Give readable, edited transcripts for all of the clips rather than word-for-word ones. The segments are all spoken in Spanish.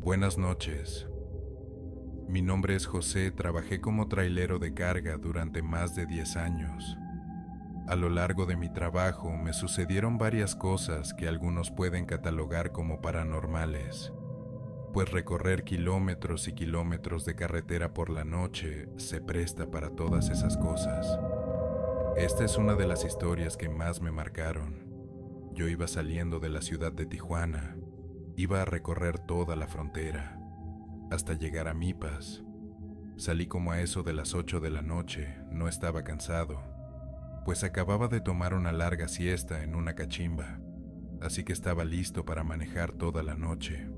Buenas noches. Mi nombre es José, trabajé como trailero de carga durante más de 10 años. A lo largo de mi trabajo me sucedieron varias cosas que algunos pueden catalogar como paranormales, pues recorrer kilómetros y kilómetros de carretera por la noche se presta para todas esas cosas. Esta es una de las historias que más me marcaron. Yo iba saliendo de la ciudad de Tijuana, iba a recorrer toda la frontera, hasta llegar a Mipas. Salí como a eso de las 8 de la noche, no estaba cansado, pues acababa de tomar una larga siesta en una cachimba, así que estaba listo para manejar toda la noche.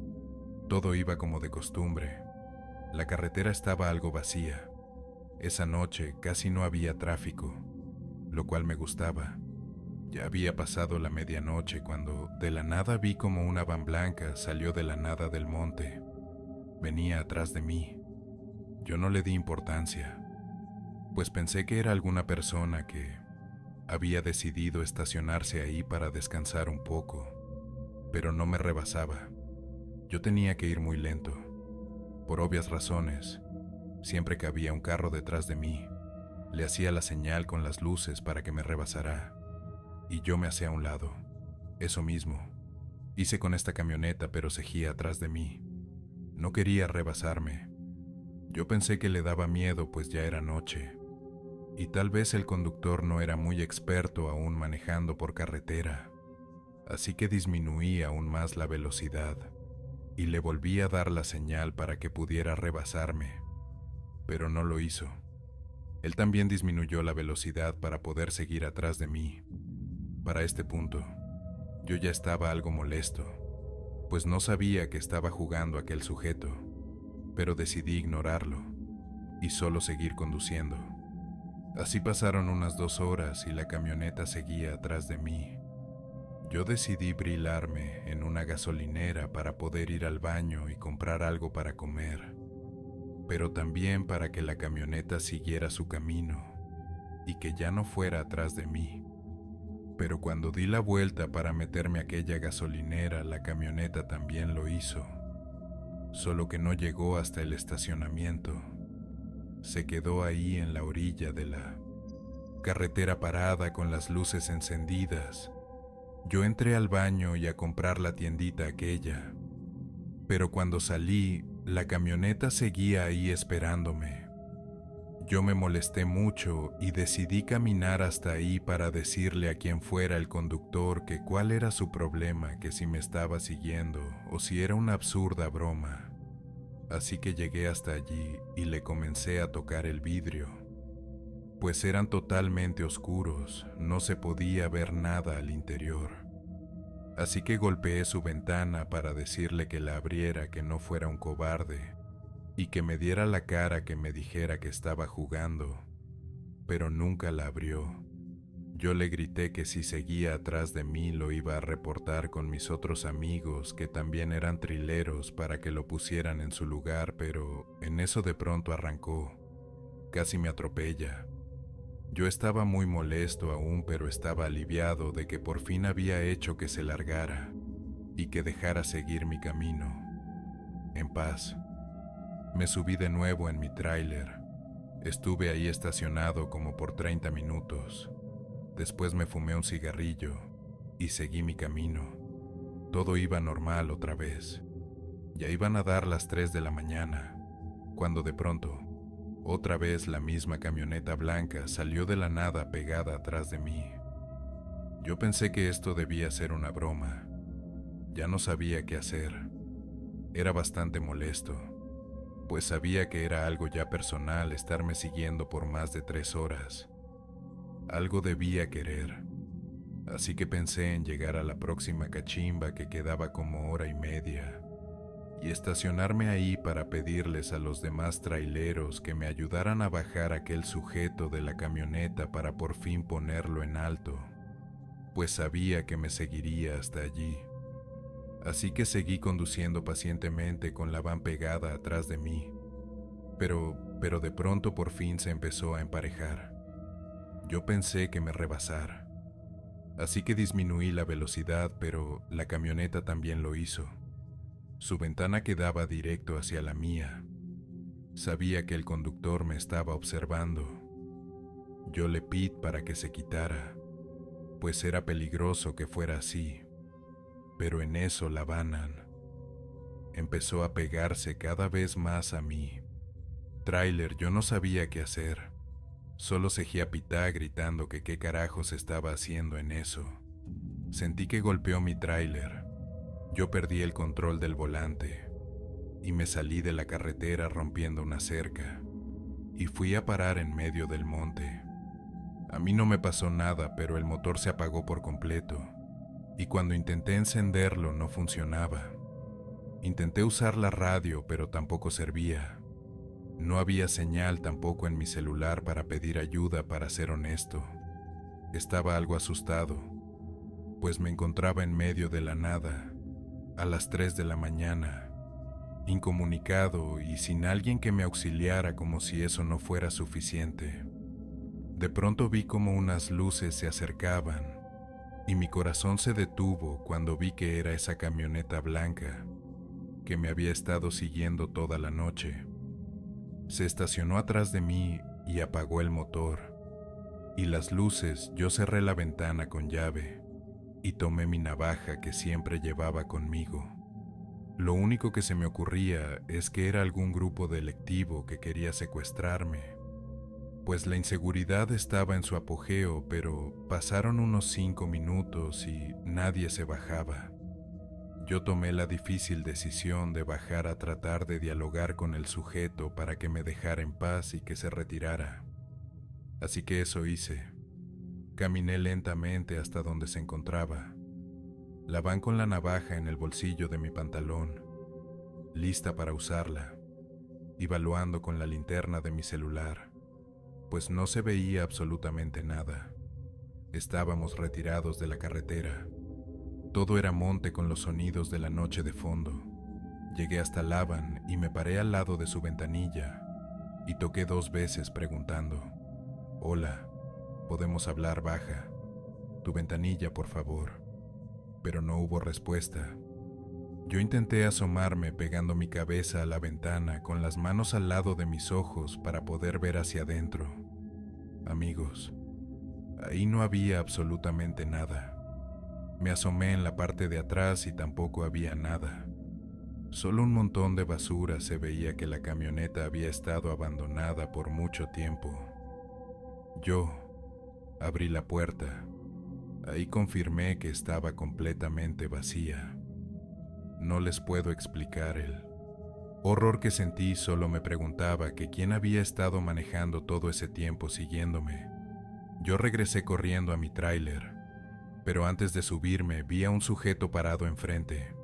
Todo iba como de costumbre. La carretera estaba algo vacía. Esa noche casi no había tráfico, lo cual me gustaba. Ya había pasado la medianoche cuando de la nada vi como una van blanca salió de la nada del monte. Venía atrás de mí. Yo no le di importancia, pues pensé que era alguna persona que había decidido estacionarse ahí para descansar un poco, pero no me rebasaba. Yo tenía que ir muy lento, por obvias razones. Siempre que había un carro detrás de mí, le hacía la señal con las luces para que me rebasara, y yo me hacía a un lado. Eso mismo hice con esta camioneta, pero seguía atrás de mí. No quería rebasarme. Yo pensé que le daba miedo, pues ya era noche, y tal vez el conductor no era muy experto aún manejando por carretera, así que disminuí aún más la velocidad y le volví a dar la señal para que pudiera rebasarme, pero no lo hizo. Él también disminuyó la velocidad para poder seguir atrás de mí. Para este punto, yo ya estaba algo molesto, pues no sabía que estaba jugando aquel sujeto, pero decidí ignorarlo y solo seguir conduciendo. Así pasaron unas 2 horas y la camioneta seguía atrás de mí. Yo decidí brilarme en una gasolinera para poder ir al baño y comprar algo para comer, pero también para que la camioneta siguiera su camino y que ya no fuera atrás de mí. Pero cuando di la vuelta para meterme a aquella gasolinera, la camioneta también lo hizo, solo que no llegó hasta el estacionamiento. Se quedó ahí en la orilla de la carretera parada con las luces encendidas. Yo entré al baño y a comprar la tiendita aquella, pero cuando salí, la camioneta seguía ahí esperándome. Yo me molesté mucho y decidí caminar hasta ahí para decirle a quien fuera el conductor que cuál era su problema, que si me estaba siguiendo o si era una absurda broma. Así que llegué hasta allí y le comencé a tocar el vidrio, pues eran totalmente oscuros, no se podía ver nada al interior. Así que golpeé su ventana para decirle que la abriera, que no fuera un cobarde, y que me diera la cara, que me dijera que estaba jugando, pero nunca la abrió. Yo le grité que si seguía atrás de mí lo iba a reportar con mis otros amigos que también eran trileros para que lo pusieran en su lugar, pero en eso de pronto arrancó. Casi me atropella. Yo estaba muy molesto aún, pero estaba aliviado de que por fin había hecho que se largara y que dejara seguir mi camino. En paz. Me subí de nuevo en mi tráiler. Estuve ahí estacionado como por 30 minutos. Después me fumé un cigarrillo y seguí mi camino. Todo iba normal otra vez. Ya iban a dar las 3 de la mañana, cuando de pronto, otra vez la misma camioneta blanca salió de la nada pegada atrás de mí. Yo pensé que esto debía ser una broma. Ya no sabía qué hacer. Era bastante molesto, pues sabía que era algo ya personal estarme siguiendo por más de 3 horas. Algo debía querer, así que pensé en llegar a la próxima cachimba, que quedaba como hora y media, y estacionarme ahí para pedirles a los demás traileros que me ayudaran a bajar a aquel sujeto de la camioneta para por fin ponerlo en alto, pues sabía que me seguiría hasta allí. Así que seguí conduciendo pacientemente con la van pegada atrás de mí, pero de pronto por fin se empezó a emparejar. Yo pensé que me rebasara, así que disminuí la velocidad, pero la camioneta también lo hizo. Su ventana quedaba directo hacia la mía. Sabía que el conductor me estaba observando. Yo le pedí para que se quitara, pues era peligroso que fuera así. Pero en eso la Vannan empezó a pegarse cada vez más a mí. Tráiler, yo no sabía qué hacer. Solo seguí a pitá gritando que qué carajos estaba haciendo en eso. Sentí que golpeó mi tráiler. Yo perdí el control del volante y me salí de la carretera rompiendo una cerca y fui a parar en medio del monte. A mí no me pasó nada, pero el motor se apagó por completo y cuando intenté encenderlo no funcionaba. Intenté usar la radio, pero tampoco servía. No había señal tampoco en mi celular para pedir ayuda, para ser honesto. Estaba algo asustado, pues me encontraba en medio de la nada, a las 3 de la mañana, incomunicado y sin alguien que me auxiliara, como si eso no fuera suficiente. De pronto vi como unas luces se acercaban y mi corazón se detuvo cuando vi que era esa camioneta blanca que me había estado siguiendo toda la noche. Se estacionó atrás de mí y apagó el motor. Y las luces, yo cerré la ventana con llave y tomé mi navaja que siempre llevaba conmigo. Lo único que se me ocurría es que era algún grupo delictivo que quería secuestrarme, pues la inseguridad estaba en su apogeo, pero pasaron unos 5 minutos y nadie se bajaba. Yo tomé la difícil decisión de bajar a tratar de dialogar con el sujeto para que me dejara en paz y que se retirara. Así que eso hice. Caminé lentamente hasta donde se encontraba. La van con la navaja en el bolsillo de mi pantalón, lista para usarla, evaluando con la linterna de mi celular, pues no se veía absolutamente nada. Estábamos retirados de la carretera. Todo era monte con los sonidos de la noche de fondo. Llegué hasta la van y me paré al lado de su ventanilla y toqué 2 veces preguntando: «Hola, ¿podemos hablar baja? Tu ventanilla, por favor». Pero no hubo respuesta. Yo intenté asomarme pegando mi cabeza a la ventana con las manos al lado de mis ojos para poder ver hacia adentro. Amigos, ahí no había absolutamente nada. Me asomé en la parte de atrás y tampoco había nada. Solo un montón de basura. Se veía que la camioneta había estado abandonada por mucho tiempo. Yo abrí la puerta. Ahí confirmé que estaba completamente vacía. No les puedo explicar el horror que sentí. Solo me preguntaba que quién había estado manejando todo ese tiempo siguiéndome. Yo regresé corriendo a mi tráiler, pero antes de subirme vi a un sujeto parado enfrente,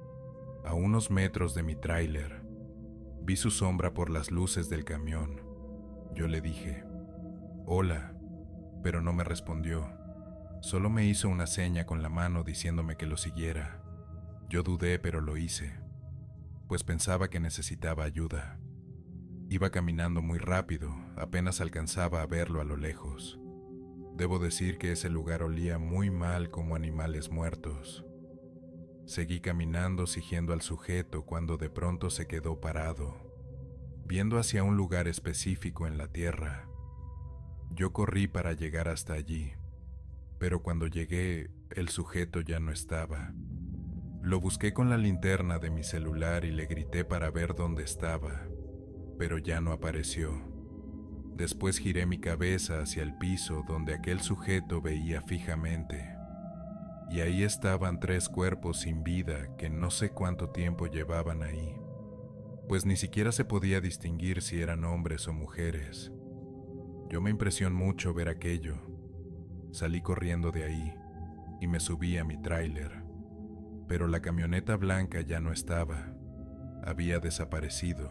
a unos metros de mi tráiler. Vi su sombra por las luces del camión. Yo le dije: «Hola», pero no me respondió. Solo me hizo una seña con la mano diciéndome que lo siguiera. Yo dudé, pero lo hice, pues pensaba que necesitaba ayuda. Iba caminando muy rápido, apenas alcanzaba a verlo a lo lejos. Debo decir que ese lugar olía muy mal, como animales muertos. Seguí caminando siguiendo al sujeto cuando de pronto se quedó parado, viendo hacia un lugar específico en la tierra. Yo corrí para llegar hasta allí, pero cuando llegué, el sujeto ya no estaba. Lo busqué con la linterna de mi celular y le grité para ver dónde estaba, pero ya no apareció. Después giré mi cabeza hacia el piso donde aquel sujeto veía fijamente, y ahí estaban 3 cuerpos sin vida que no sé cuánto tiempo llevaban ahí, pues ni siquiera se podía distinguir si eran hombres o mujeres. Yo me impresionó mucho ver aquello. Salí corriendo de ahí y me subí a mi tráiler, pero la camioneta blanca ya no estaba, había desaparecido.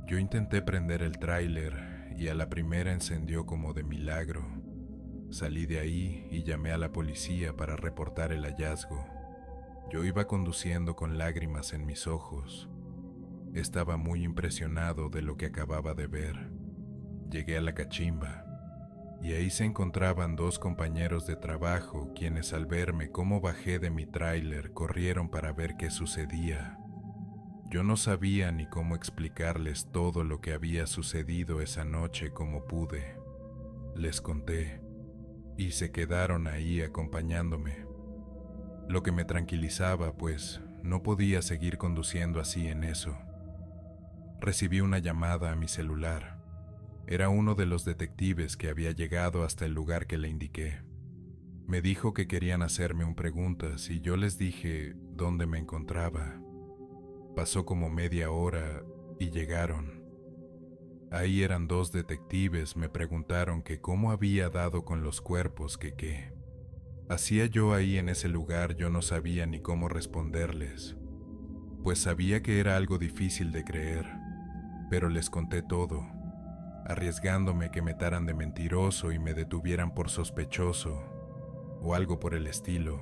Yo intenté prender el tráiler y a la primera encendió como de milagro. Salí de ahí y llamé a la policía para reportar el hallazgo. Yo iba conduciendo con lágrimas en mis ojos. Estaba muy impresionado de lo que acababa de ver. Llegué a la cachimba y ahí se encontraban 2 compañeros de trabajo, quienes al verme cómo bajé de mi tráiler corrieron para ver qué sucedía. Yo no sabía ni cómo explicarles todo lo que había sucedido esa noche como pude. Les conté, y se quedaron ahí acompañándome. Lo que me tranquilizaba, pues no podía seguir conduciendo así en eso. Recibí una llamada a mi celular. Era uno de los detectives que había llegado hasta el lugar que le indiqué. Me dijo que querían hacerme un preguntas y yo les dije dónde me encontraba. Pasó como media hora y llegaron. Ahí eran 2 detectives, me preguntaron que cómo había dado con los cuerpos, que qué hacía yo ahí en ese lugar. Yo no sabía ni cómo responderles, pues sabía que era algo difícil de creer, pero les conté todo, arriesgándome que me taran de mentiroso y me detuvieran por sospechoso, o algo por el estilo.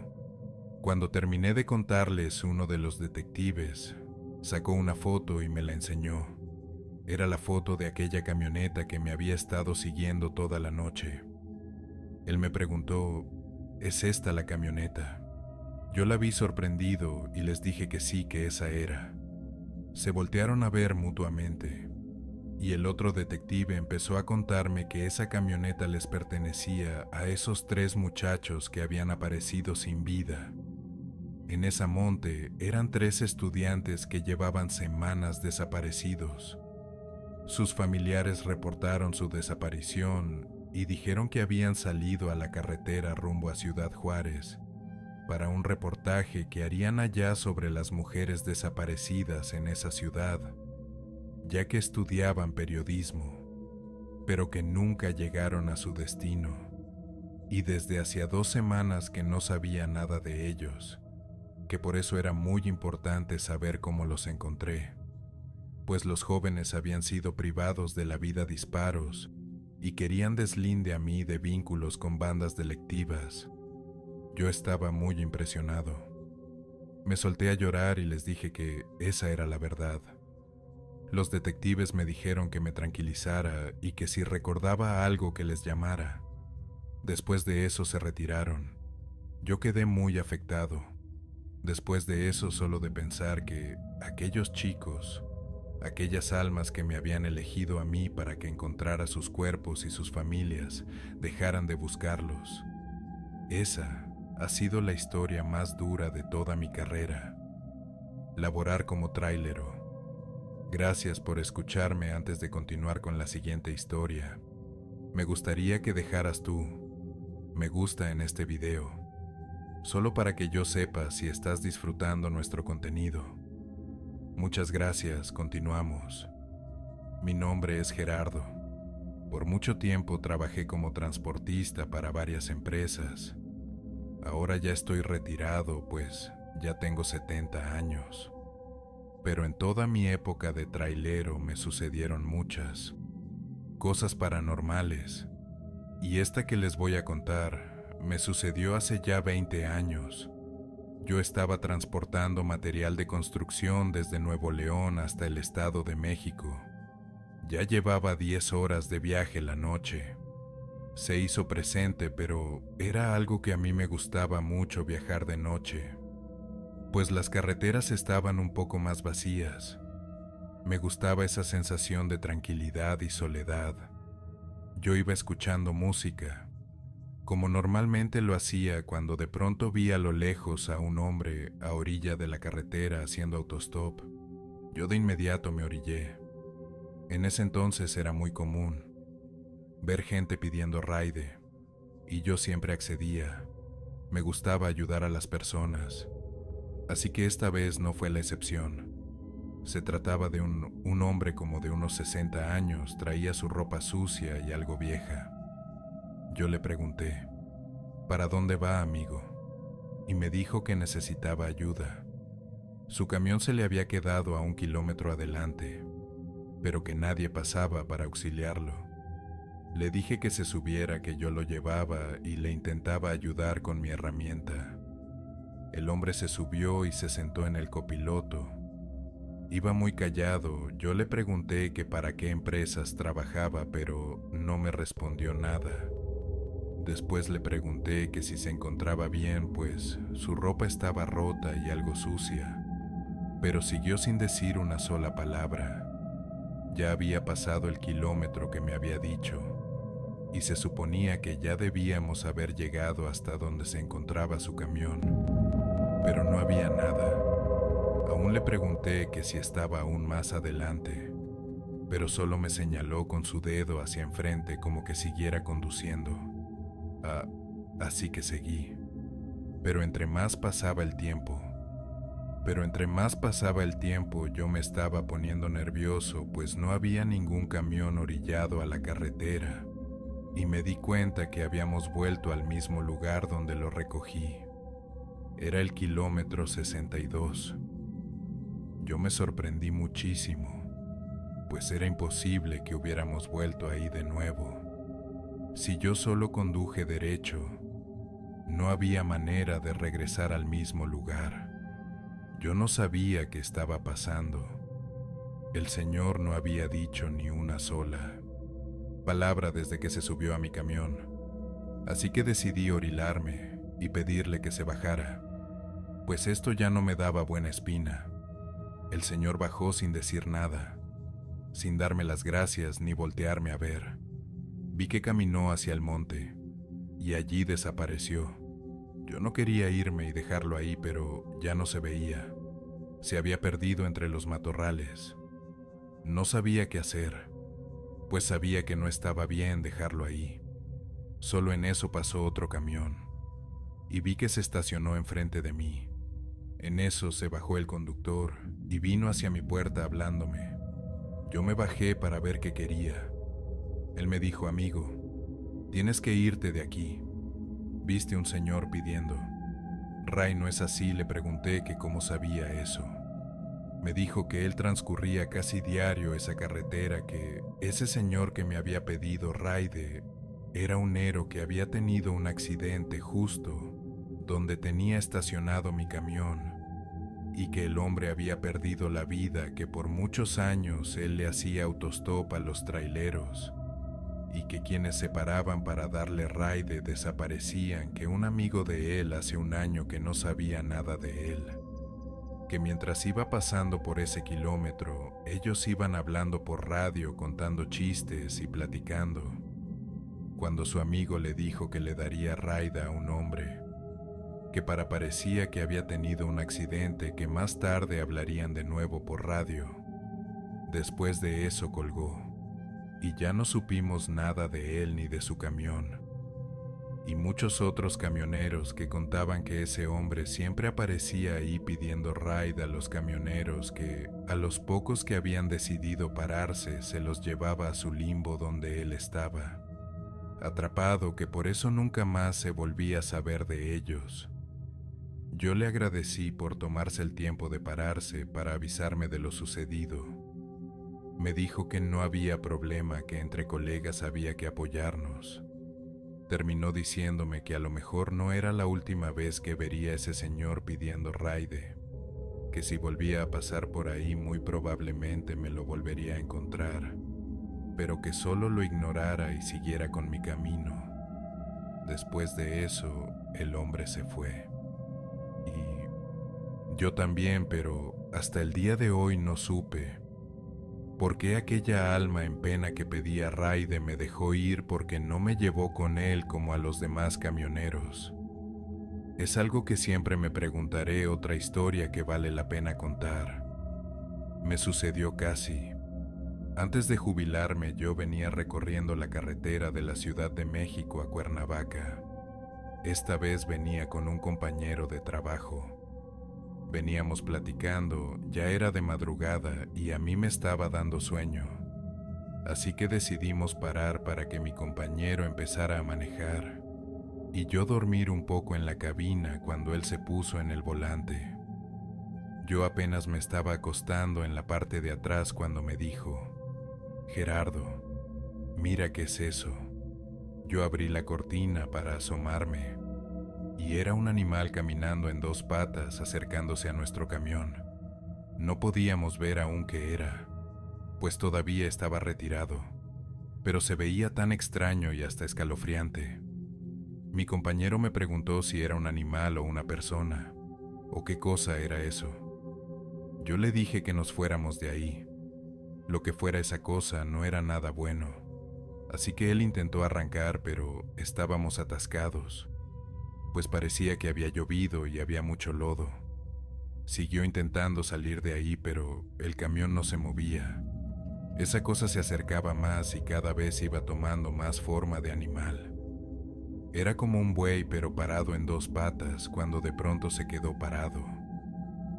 Cuando terminé de contarles, uno de los detectives sacó una foto y me la enseñó. Era la foto de aquella camioneta que me había estado siguiendo toda la noche. Él me preguntó, ¿es esta la camioneta? Yo la vi sorprendido y les dije que sí, que esa era. Se voltearon a ver mutuamente, y el otro detective empezó a contarme que esa camioneta les pertenecía a esos 3 muchachos que habían aparecido sin vida. En esa monte eran 3 estudiantes que llevaban semanas desaparecidos. Sus familiares reportaron su desaparición y dijeron que habían salido a la carretera rumbo a Ciudad Juárez para un reportaje que harían allá sobre las mujeres desaparecidas en esa ciudad, ya que estudiaban periodismo, pero que nunca llegaron a su destino, y desde hacía 2 semanas que no sabía nada de ellos, que por eso era muy importante saber cómo los encontré, pues los jóvenes habían sido privados de la vida a disparos y querían deslinde a mí de vínculos con bandas delictivas. Yo estaba muy impresionado. Me solté a llorar y les dije que esa era la verdad. Los detectives me dijeron que me tranquilizara y que si recordaba algo que les llamara. Después de eso se retiraron. Yo quedé muy afectado. Después de eso, solo de pensar que aquellos chicos, aquellas almas que me habían elegido a mí para que encontrara sus cuerpos y sus familias, dejaran de buscarlos. Esa ha sido la historia más dura de toda mi carrera. Laborar como trailero. Gracias por escucharme. Antes de continuar con la siguiente historia, me gustaría que dejaras tu me gusta en este video, solo para que yo sepa si estás disfrutando nuestro contenido. Muchas gracias, continuamos. Mi nombre es Gerardo. Por mucho tiempo trabajé como transportista para varias empresas. Ahora ya estoy retirado, pues ya tengo 70 años. Pero en toda mi época de trailero me sucedieron muchas cosas paranormales. Y esta que les voy a contar me sucedió hace ya 20 años. Yo estaba transportando material de construcción desde Nuevo León hasta el Estado de México. Ya llevaba 10 horas de viaje la noche. Se hizo presente, pero era algo que a mí me gustaba mucho, viajar de noche, pues las carreteras estaban un poco más vacías. Me gustaba esa sensación de tranquilidad y soledad. Yo iba escuchando música, como normalmente lo hacía, cuando de pronto vi a lo lejos a un hombre a orilla de la carretera haciendo autostop. Yo de inmediato me orillé. En ese entonces era muy común ver gente pidiendo ride, y yo siempre accedía. Me gustaba ayudar a las personas, así que esta vez no fue la excepción. Se trataba de un hombre como de unos 60 años, traía su ropa sucia y algo vieja. Yo le pregunté, ¿para dónde va, amigo? Y me dijo que necesitaba ayuda. Su camión se le había quedado a 1 kilómetro adelante, pero que nadie pasaba para auxiliarlo. Le dije que se subiera, que yo lo llevaba, y le intentaba ayudar con mi herramienta. El hombre se subió y se sentó en el copiloto. Iba muy callado. Yo le pregunté que para qué empresas trabajaba, pero no me respondió nada. Después le pregunté que si se encontraba bien, pues su ropa estaba rota y algo sucia. pero siguió sin decir una sola palabra. Ya había pasado el kilómetro que me había dicho, y se suponía que ya debíamos haber llegado hasta donde se encontraba su camión, pero no había nada. Aún le pregunté que si estaba aún más adelante, pero solo me señaló con su dedo hacia enfrente como que siguiera conduciendo. Así que seguí. Pero entre más pasaba el tiempo, yo me estaba poniendo nervioso, pues no había ningún camión orillado a la carretera, y me di cuenta que habíamos vuelto al mismo lugar donde lo recogí. Era el kilómetro 62. Yo me sorprendí muchísimo, pues era imposible que hubiéramos vuelto ahí de nuevo. Si yo solo conduje derecho, no había manera de regresar al mismo lugar. Yo no sabía qué estaba pasando. El señor no había dicho ni una sola palabra desde que se subió a mi camión, así que decidí orilarme y pedirle que se bajara, pues esto ya no me daba buena espina. El señor bajó sin decir nada, sin darme las gracias ni voltearme a ver. Vi que caminó hacia el monte y allí desapareció. Yo no quería irme y dejarlo ahí, pero ya no se veía. Se había perdido entre los matorrales. No sabía qué hacer, pues sabía que no estaba bien dejarlo ahí. Solo en eso pasó otro camión, y vi que se estacionó enfrente de mí. En eso se bajó el conductor y vino hacia mi puerta hablándome. Yo me bajé para ver qué quería. Él me dijo: amigo, tienes que irte de aquí. Viste un señor pidiendo. Ray, ¿no es así? Le pregunté que cómo sabía eso. Me dijo que él transcurría casi diario esa carretera, que ese señor que me había pedido raide era un héroe que había tenido un accidente justo donde tenía estacionado mi camión, y que el hombre había perdido la vida, que por muchos años él le hacía autostop a los traileros, y que quienes se paraban para darle raide desaparecían, que un amigo de él hace un año que no sabía nada de él, que mientras iba pasando por ese kilómetro, ellos iban hablando por radio, contando chistes y platicando, cuando su amigo le dijo que le daría raide a un hombre, que parecía que había tenido un accidente, que más tarde hablarían de nuevo por radio. Después de eso colgó, y ya no supimos nada de él ni de su camión. Y muchos otros camioneros que contaban que ese hombre siempre aparecía ahí pidiendo ride a los camioneros, que a los pocos que habían decidido pararse se los llevaba a su limbo donde él estaba, atrapado, que por eso nunca más se volvía a saber de ellos. Yo le agradecí por tomarse el tiempo de pararse para avisarme de lo sucedido. Me dijo que no había problema, que entre colegas había que apoyarnos. Terminó diciéndome que a lo mejor no era la última vez que vería a ese señor pidiendo raide, que si volvía a pasar por ahí muy probablemente me lo volvería a encontrar, pero que solo lo ignorara y siguiera con mi camino. Después de eso, el hombre se fue. Y yo también, pero hasta el día de hoy no supe por qué aquella alma en pena que pedía raide me dejó ir, porque no me llevó con él como a los demás camioneros. Es algo que siempre me preguntaré, otra historia que vale la pena contar. Me sucedió casi. Antes de jubilarme, yo venía recorriendo la carretera de la Ciudad de México a Cuernavaca. Esta vez venía con un compañero de trabajo. Veníamos platicando, ya era de madrugada y a mí me estaba dando sueño. Así que decidimos parar para que mi compañero empezara a manejar y yo dormir un poco en la cabina cuando él se puso en el volante. Yo apenas me estaba acostando en la parte de atrás cuando me dijo: Gerardo, mira qué es eso. Yo abrí la cortina para asomarme y era un animal caminando en dos patas acercándose a nuestro camión. No podíamos ver aún qué era, pues todavía estaba retirado, pero se veía tan extraño y hasta escalofriante. Mi compañero me preguntó si era un animal o una persona, o qué cosa era eso. Yo le dije que nos fuéramos de ahí. Lo que fuera esa cosa no era nada bueno, así que él intentó arrancar, pero estábamos atascados, pues parecía que había llovido y había mucho lodo. Siguió intentando salir de ahí, pero el camión no se movía. Esa cosa se acercaba más y cada vez iba tomando más forma de animal. Era como un buey, pero parado en dos patas, cuando de pronto se quedó parado.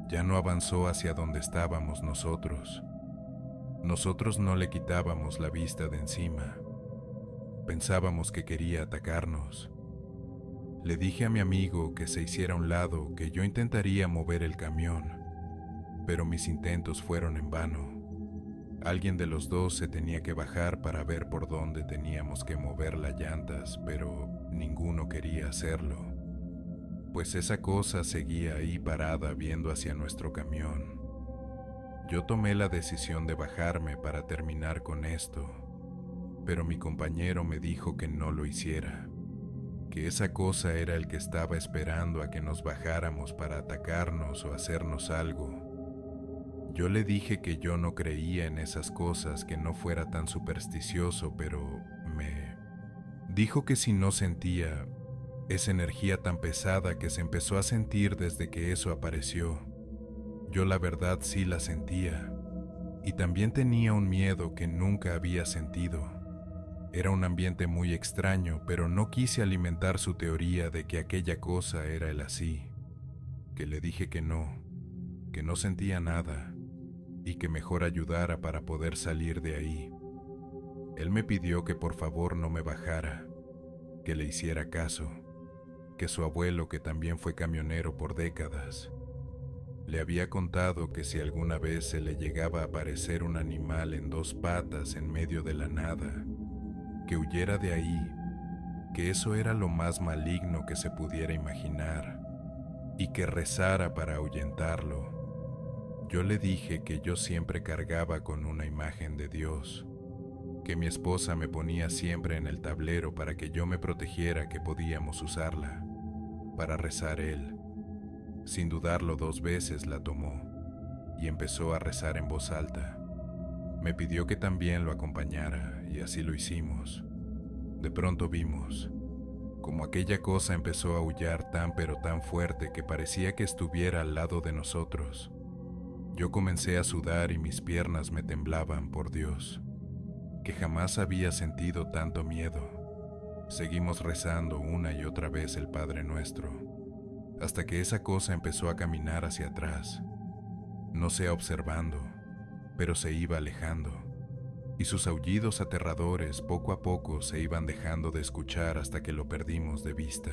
Ya no avanzó hacia donde estábamos nosotros. Nosotros no le quitábamos la vista de encima. Pensábamos que quería atacarnos. Le dije a mi amigo que se hiciera a un lado, que yo intentaría mover el camión, pero mis intentos fueron en vano. Alguien de los dos se tenía que bajar para ver por dónde teníamos que mover las llantas, pero ninguno quería hacerlo, pues esa cosa seguía ahí parada viendo hacia nuestro camión. Yo tomé la decisión de bajarme para terminar con esto, pero mi compañero me dijo que no lo hiciera, que esa cosa era el que estaba esperando a que nos bajáramos para atacarnos o hacernos algo. Yo le dije que yo no creía en esas cosas, que no fuera tan supersticioso, pero me dijo que si no sentía esa energía tan pesada que se empezó a sentir desde que eso apareció. Yo la verdad sí la sentía, y también tenía un miedo que nunca había sentido. Era un ambiente muy extraño, pero no quise alimentar su teoría de que aquella cosa era el así, que le dije que no sentía nada, y que mejor ayudara para poder salir de ahí. Él me pidió que por favor no me bajara, que le hiciera caso, que su abuelo, que también fue camionero por décadas, le había contado que si alguna vez se le llegaba a aparecer un animal en dos patas en medio de la nada, que huyera de ahí, que eso era lo más maligno que se pudiera imaginar, y que rezara para ahuyentarlo. Yo le dije que yo siempre cargaba con una imagen de Dios, que mi esposa me ponía siempre en el tablero para que yo me protegiera, que podíamos usarla para rezar él. Sin dudarlo 2 veces la tomó y empezó a rezar en voz alta. Me pidió que también lo acompañara y así lo hicimos. De pronto vimos como aquella cosa empezó a aullar tan pero tan fuerte que parecía que estuviera al lado de nosotros. Yo comencé a sudar y mis piernas me temblaban, por Dios, que jamás había sentido tanto miedo. Seguimos rezando una y otra vez el Padre Nuestro, hasta que esa cosa empezó a caminar hacia atrás, no sea observando, pero se iba alejando, y sus aullidos aterradores poco a poco se iban dejando de escuchar hasta que lo perdimos de vista.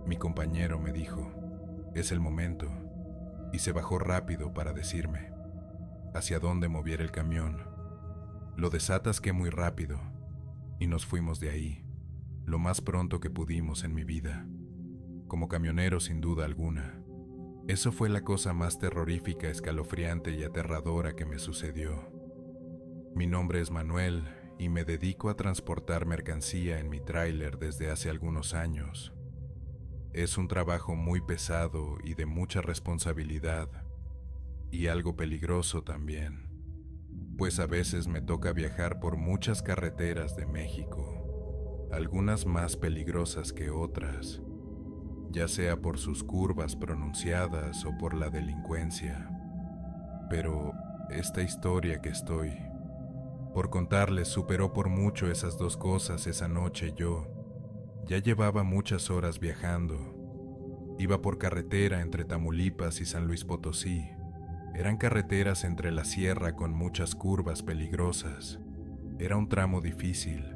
Mi compañero me dijo, es el momento, y se bajó rápido para decirme hacia dónde moviera el camión. Lo desatasqué muy rápido y nos fuimos de ahí, lo más pronto que pudimos en mi vida, como camionero sin duda alguna. Eso fue la cosa más terrorífica, escalofriante y aterradora que me sucedió. Mi nombre es Manuel y me dedico a transportar mercancía en mi tráiler desde hace algunos años. Es un trabajo muy pesado y de mucha responsabilidad, y algo peligroso también, pues a veces me toca viajar por muchas carreteras de México, algunas más peligrosas que otras, ya sea por sus curvas pronunciadas o por la delincuencia. Pero esta historia que estoy por contarles superó por mucho esas dos cosas. Esa noche yo ya llevaba muchas horas viajando. Iba por carretera entre Tamaulipas y San Luis Potosí. Eran carreteras entre la sierra con muchas curvas peligrosas. Era un tramo difícil,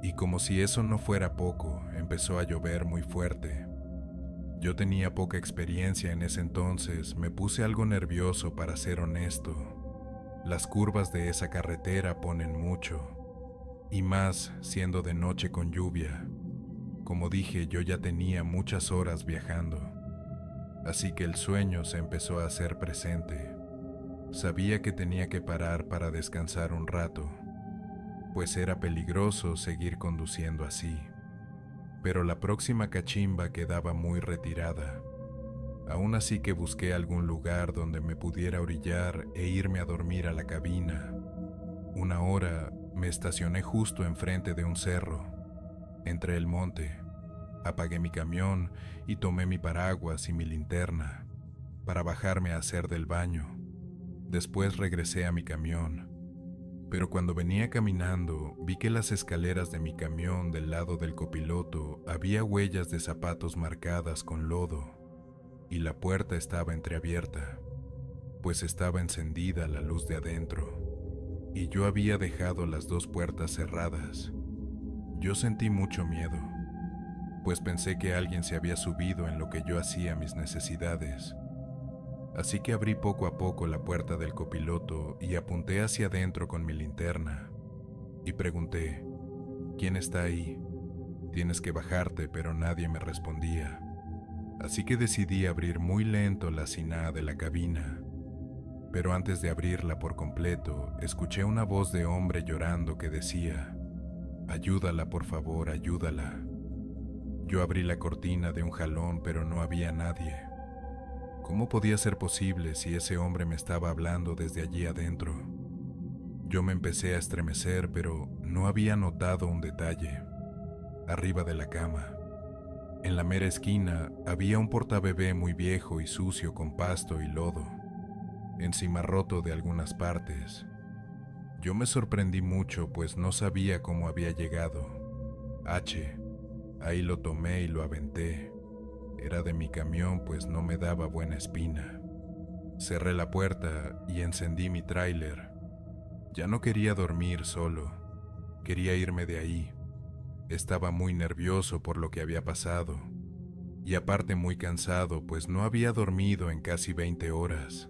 y como si eso no fuera poco, empezó a llover muy fuerte. Yo tenía poca experiencia en ese entonces, me puse algo nervioso, para ser honesto. Las curvas de esa carretera ponen mucho, y más siendo de noche con lluvia. Como dije, yo ya tenía muchas horas viajando, así que el sueño se empezó a hacer presente. Sabía que tenía que parar para descansar un rato, pues era peligroso seguir conduciendo así. Pero la próxima cachimba quedaba muy retirada. Aún así que busqué algún lugar donde me pudiera orillar e irme a dormir a la cabina. Una hora me estacioné justo enfrente de un cerro. Entré el monte, apagué mi camión y tomé mi paraguas y mi linterna para bajarme a hacer del baño. Después regresé a mi camión, pero cuando venía caminando vi que las escaleras de mi camión del lado del copiloto había huellas de zapatos marcadas con lodo y la puerta estaba entreabierta, pues estaba encendida la luz de adentro y yo había dejado las dos puertas cerradas. Yo sentí mucho miedo, pues pensé que alguien se había subido en lo que yo hacía mis necesidades. Así que abrí poco a poco la puerta del copiloto y apunté hacia adentro con mi linterna. Y pregunté, ¿quién está ahí? Tienes que bajarte, pero nadie me respondía. Así que decidí abrir muy lento la ciná de la cabina. Pero antes de abrirla por completo, escuché una voz de hombre llorando que decía, «Ayúdala, por favor, ayúdala». Yo abrí la cortina de un jalón, pero no había nadie. ¿Cómo podía ser posible si ese hombre me estaba hablando desde allí adentro? Yo me empecé a estremecer, pero no había notado un detalle. Arriba de la cama, en la mera esquina, había un portabebé muy viejo y sucio con pasto y lodo, encima roto de algunas partes. Yo me sorprendí mucho, pues no sabía cómo había llegado. Ahí lo tomé y lo aventé. Era de mi camión, pues no me daba buena espina. Cerré la puerta y encendí mi tráiler. Ya no quería dormir solo. Quería irme de ahí. Estaba muy nervioso por lo que había pasado. Y aparte muy cansado, pues no había dormido en casi 20 horas.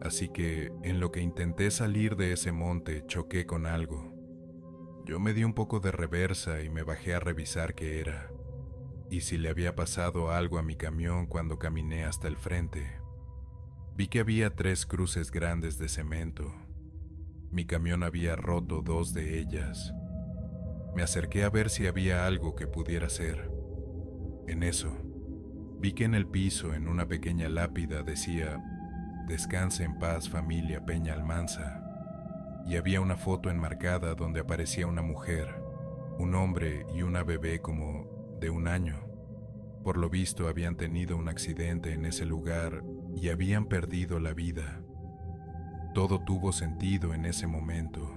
Así que, en lo que intenté salir de ese monte, choqué con algo. Yo me di un poco de reversa y me bajé a revisar qué era. Y si le había pasado algo a mi camión cuando caminé hasta el frente. Vi que había 3 cruces grandes de cemento. Mi camión había roto 2 de ellas. Me acerqué a ver si había algo que pudiera hacer. En eso, vi que en el piso, en una pequeña lápida, decía «Descanse en paz, familia Peña Almanza». Y había una foto enmarcada donde aparecía una mujer, un hombre y una bebé como de 1 año. Por lo visto habían tenido un accidente en ese lugar y habían perdido la vida. Todo tuvo sentido en ese momento.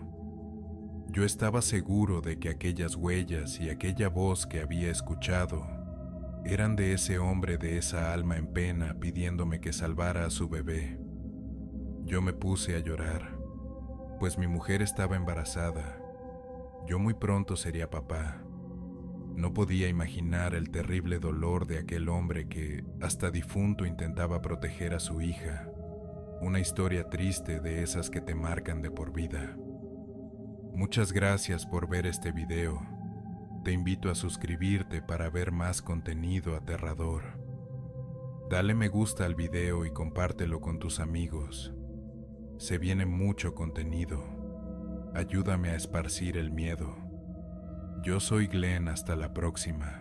Yo estaba seguro de que aquellas huellas y aquella voz que había escuchado eran de ese hombre, de esa alma en pena pidiéndome que salvara a su bebé. Yo me puse a llorar, pues mi mujer estaba embarazada. Yo muy pronto sería papá. No podía imaginar el terrible dolor de aquel hombre que, hasta difunto, intentaba proteger a su hija. Una historia triste de esas que te marcan de por vida. Muchas gracias por ver este video. Te invito a suscribirte para ver más contenido aterrador. Dale me gusta al video y compártelo con tus amigos. Se viene mucho contenido. Ayúdame a esparcir el miedo. Yo soy Glenn, hasta la próxima.